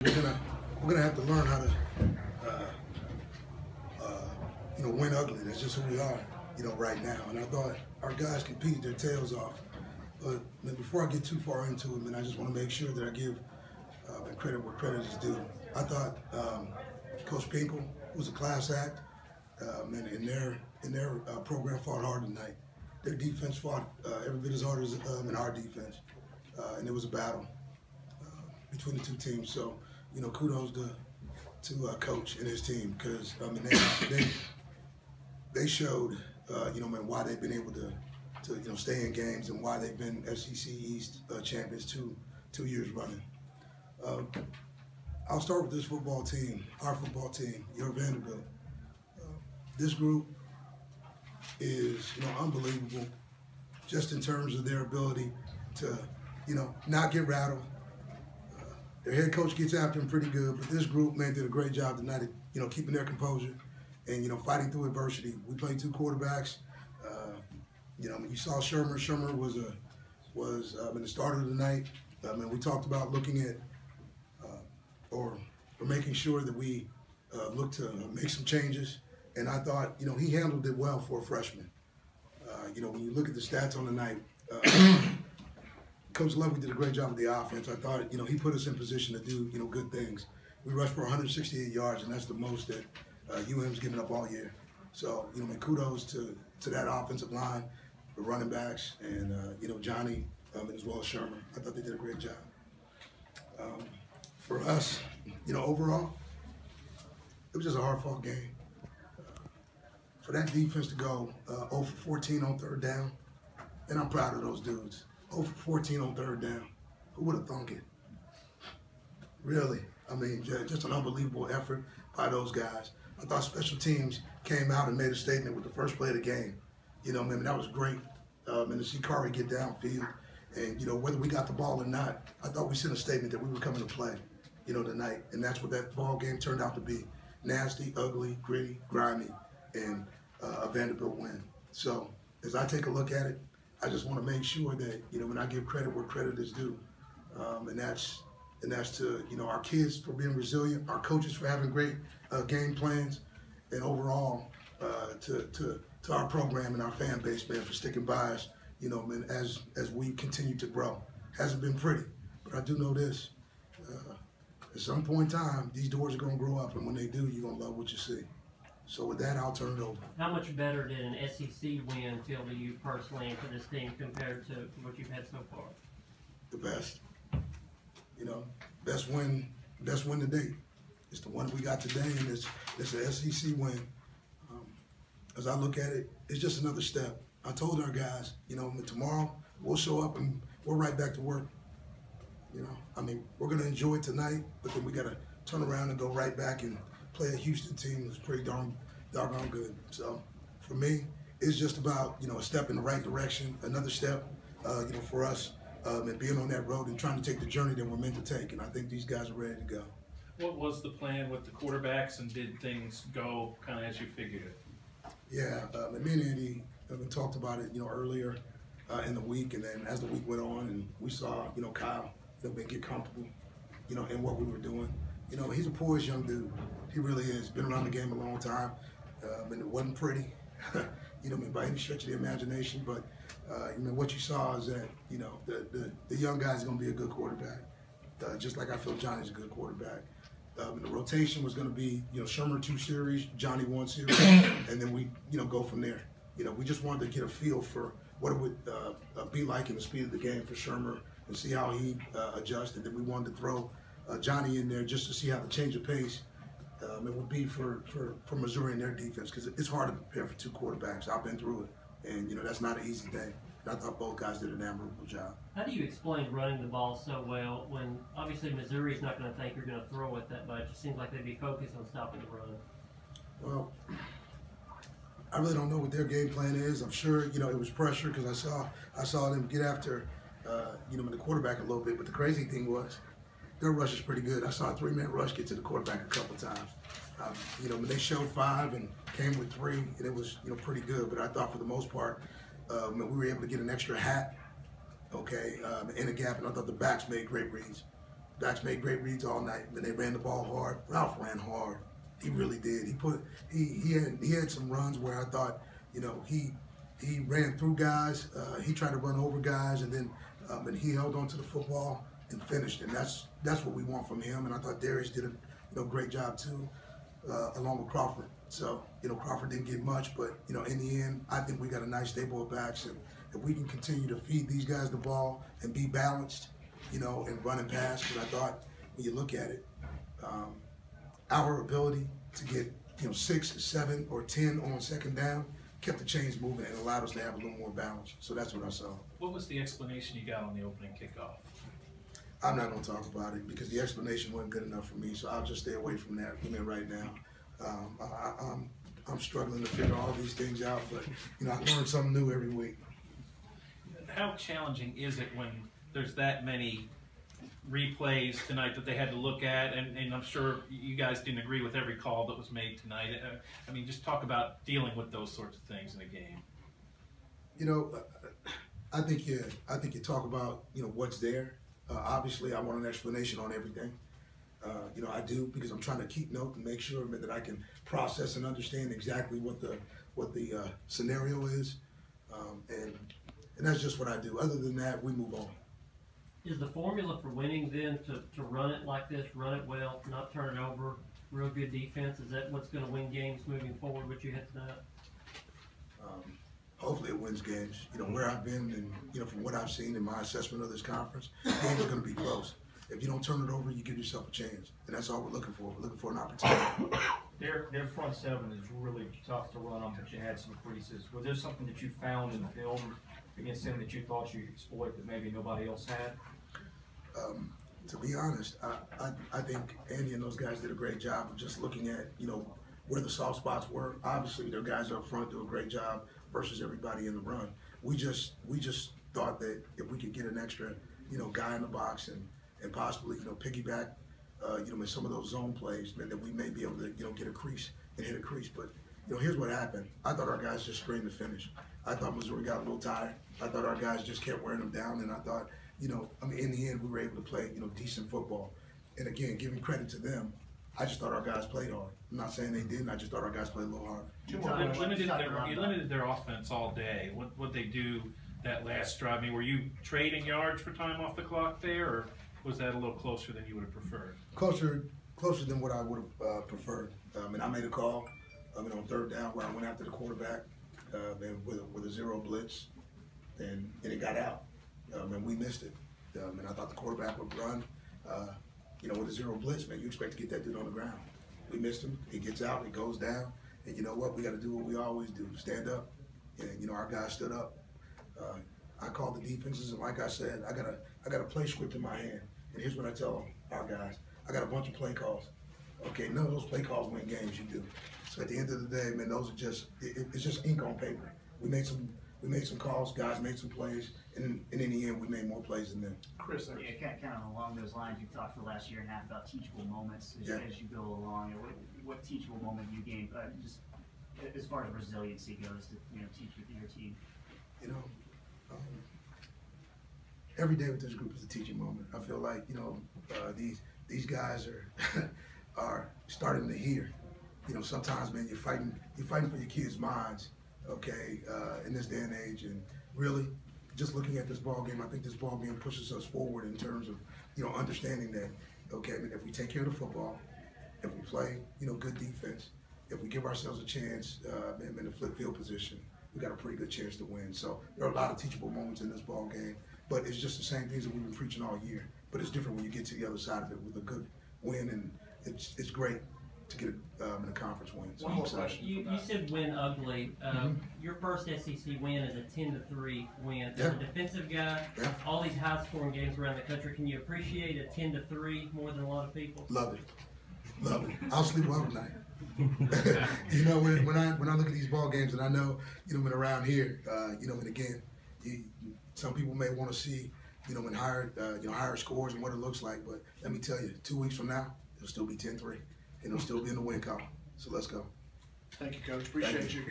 We're gonna have to learn how to, win ugly. That's just who we are, right now. And I thought our guys competed their tails off. But before I get too far into it, I just want to make sure that I give credit where credit is due. I thought Coach Pinkel was a class act, and their program fought hard tonight. Their defense fought every bit as hard as in our defense, and it was a battle between the two teams. So, kudos to Coach and his team, because they showed why they've been able to stay in games and why they've been SEC East champions two years running. I'll start with this football team, our football team, your Vanderbilt. This group is unbelievable, just in terms of their ability to not get rattled. Their head coach gets after them pretty good, but this group, man, did a great job tonight at keeping their composure and fighting through adversity. We played two quarterbacks. You saw Shermer. Shermer was in the start of the night. We talked about looking at or making sure that we look to make some changes, and I thought he handled it well for a freshman. When you look at the stats on the night, Coach Lovey did a great job with the offense. I thought he put us in position to do good things. We rushed for 168 yards, and that's the most that UM's given up all year. So kudos to that offensive line, the running backs, and Johnny, as well as Shermer. I thought they did a great job. For us, overall, it was just a hard-fought game. For that defense to go 0 for 14 on third down, and I'm proud of those dudes. 0 for 14 on third down. Who would have thunk it? Really? Just an unbelievable effort by those guys. I thought special teams came out and made a statement with the first play of the game. That was great. And to see Kari get downfield, and whether we got the ball or not, I thought we sent a statement that we were coming to play, tonight. And that's what that ball game turned out to be: nasty, ugly, gritty, grimy, and a Vanderbilt win. So as I take a look at it, I just want to make sure that when I give credit where credit is due, and that's to our kids for being resilient, our coaches for having great game plans, and overall to our program and our fan base, man, for sticking by us, man, as we continue to grow. Hasn't been pretty, but I do know this: at some point in time, these doors are going to grow up, and when they do, you're going to love what you see. So with that, I'll turn it over. How much better did an SEC win feel to you personally and for this team compared to what you've had so far? The best. Best win to date. It's the one we got today, and it's an SEC win. As I look at it, it's just another step. I told our guys, tomorrow we'll show up and we're right back to work. We're going to enjoy it tonight, but then we got to turn around and go right back and play a Houston team that's pretty doggone good. So for me, it's just about a step in the right direction, another step, for us, and being on that road and trying to take the journey that we're meant to take. And I think these guys are ready to go. What was the plan with the quarterbacks, and did things go kind of as you figured it? Yeah, me and Andy talked about it, earlier in the week, and then as the week went on, and we saw, Kyle, get comfortable, in what we were doing. He's a poised young dude. He really is. Been around the game a long time, and it wasn't pretty, by any stretch of the imagination. But what you saw is that the young guy's going to be a good quarterback, just like I feel Johnny's a good quarterback. And the rotation was going to be Shermer 2 series, Johnny 1 series, and then we go from there. We just wanted to get a feel for what it would be like in the speed of the game for Shermer and see how he adjusted. Then we wanted to throw Johnny in there just to see how the change of pace it would be for Missouri and their defense, because it's hard to prepare for two quarterbacks. I've been through it, and that's not an easy thing. And I thought both guys did an admirable job. How do you explain running the ball so well when obviously Missouri's not going to think you're going to throw it that much? It seems like they'd be focused on stopping the run. Well, I really don't know what their game plan is. I'm sure it was pressure, because I saw them get after the quarterback a little bit. But the crazy thing was, their rush is pretty good. I saw a 3-man rush get to the quarterback a couple times. When they showed 5 and came with 3, and it was pretty good. But I thought for the most part, we were able to get an extra hat, in a gap, and I thought the backs made great reads. backs made great reads all night, but they ran the ball hard. Ralph ran hard. He really did. He had some runs where I thought, you know, he ran through guys. He tried to run over guys, and then and he held on to the football and finished. And that's what we want from him. And I thought Darius did a great job too, along with Crawford. So, you know, Crawford didn't get much, but, you know, in the end, I think we got a nice stable of backs. And if we can continue to feed these guys the ball and be balanced, you know, and run and pass, because I thought when you look at it, our ability to get, you know, 6, 7, or 10 on second down kept the chains moving and allowed us to have a little more balance. So that's what I saw. What was the explanation you got on the opening kickoff? I'm not going to talk about it because the explanation wasn't good enough for me, so I'll just stay away from that right now. I'm struggling to figure all these things out, but, you know, I learn something new every week. How challenging is it when there's that many replays tonight that they had to look at, and I'm sure you guys didn't agree with every call that was made tonight. I mean, just talk about dealing with those sorts of things in a game. You know, I think you talk about, you know, what's there. Obviously, I want an explanation on everything. You know, I do, because I'm trying to keep note and make sure that I can process and understand exactly what the scenario is, and that's just what I do. Other than that, we move on. Is the formula for winning then to run it like this, run it well, not turn it over, real good defense? Is that what's going to win games moving forward, what you had tonight? Hopefully it wins games. You know, where I've been and, you know, from what I've seen in my assessment of this conference, games are going to be close. If you don't turn it over, you give yourself a chance. And that's all we're looking for. We're looking for an opportunity. Their front seven is really tough to run on, but you had some creases. Was there something that you found in the film against them that you thought you could exploit that maybe nobody else had? To be honest, I think Andy and those guys did a great job of just looking at, you know, where the soft spots were. Obviously, their guys up front do a great job versus everybody in the run. We just thought that if we could get an extra, you know, guy in the box and possibly, you know, piggyback, you know, with some of those zone plays, man, that we may be able to, you know, get a crease and hit a crease. But, you know, here's what happened. I thought our guys just screamed to finish. I thought Missouri got a little tired. I thought our guys just kept wearing them down, and I thought, you know, I mean, in the end, we were able to play, you know, decent football. And again, giving credit to them, I just thought our guys played hard. I'm not saying they didn't. I just thought our guys played a little hard. You limited their offense all day. What they do that last drive? I mean, were you trading yards for time off the clock there, or was that a little closer than you would have preferred? Closer than what I would have preferred. And I made a call, on third down where I went after the quarterback and with a zero blitz, and it got out. And we missed it. And I thought the quarterback would run. You know, with a zero blitz, man, you expect to get that dude on the ground. We missed him. He gets out. He goes down. And you know what? We got to do what we always do: stand up. And you know, our guys stood up. I called the defenses, and like I said, I got a play script in my hand. And here's what I tell our guys: I got a bunch of play calls. Okay, none of those play calls win games. You do. So at the end of the day, man, those are just it's just ink on paper. We made some calls, guys made some plays, and in the end, we made more plays than them. Chris, yeah, kind of along those lines, you've talked for the last year and a half about teachable moments as you go along. What teachable moment you gained, just as far as resiliency goes, to teach with your team? You know, every day with this group is a teaching moment. I feel like these guys are starting to hear. You know, sometimes, man, you're fighting for your kids' minds. Okay, in this day and age, and really, just looking at this ball game, I think this ball game pushes us forward in terms of, you know, understanding that, okay, I mean, if we take care of the football, if we play, you know, good defense, if we give ourselves a chance in the flip field position, we got a pretty good chance to win. So there are a lot of teachable moments in this ball game, but it's just the same things that we've been preaching all year. But it's different when you get to the other side of it with a good win, and it's great to get in a conference win. So One more question. You said win ugly. Your first SEC win is a 10-3 win. As a defensive guy, all these high-scoring games around the country, can you appreciate a 10-3 more than a lot of people? Love it. I'll sleep well tonight. You know, when I look at these ball games, and I know, you know, when around here, you know, and again, some people may want to see, you know, when higher scores and what it looks like, but let me tell you, 2 weeks from now, it'll still be 10-3. And it'll still be in the win column. So let's go. Thank you, Coach. Appreciate you.